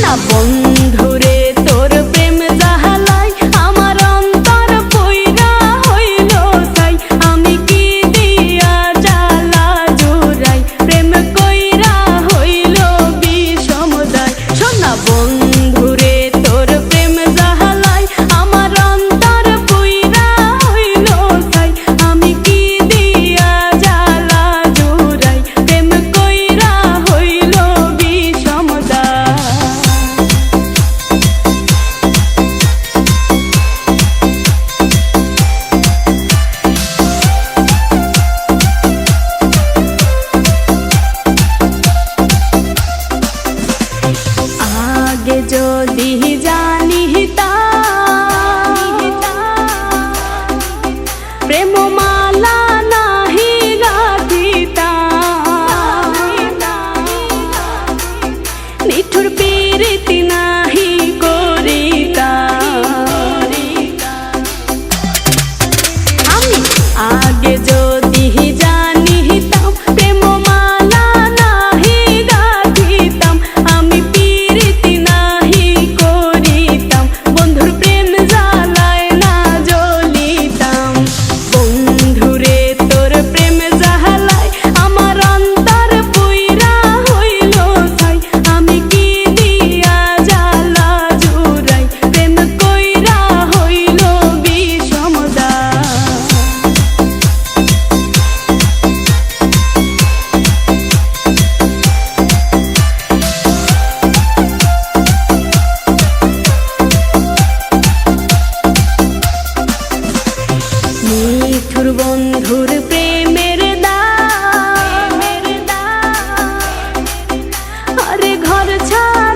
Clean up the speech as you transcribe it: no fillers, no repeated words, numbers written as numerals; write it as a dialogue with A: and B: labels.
A: না বন্ধুরে তোর প্রেম জাহালাই আমার অন্তর পইরা হইল তাই আমি কি দিয়া জ্বালা জুড়াই প্রেম কইরা হইল বিষমদায় শোনা বন্ধুরে তোর প্রেম জাহালাই আমার অন্তর পইরা হইল তাই আমি কি দিয়া জ্বালা জুড়াই প্রেম কইরা হইল বিষমদায়। আগে যদি জানিতাম প্রেম মালা নাহি গাঁথিতাম নিঠুর প্রীতি নাহি করিতাম আমি আগে যদি জানিতাম প্রেম মালা নাহি গাঁথিতাম আমি প্রীতি নাহি করিতাম বন্ধুর প্রেম জ্বালায় না জ্বলিতাম বন্ধুরে তোর প্রেম জ্বালায় আমার অন্তর পুইরা হইল ছাই আমি কি দিয়া জ্বালা জুড়াই প্রেম কইরা হইল বিষমদায়। নিঠুর বন্ধুর প্রেমের দাম আরে ঘর ছাড়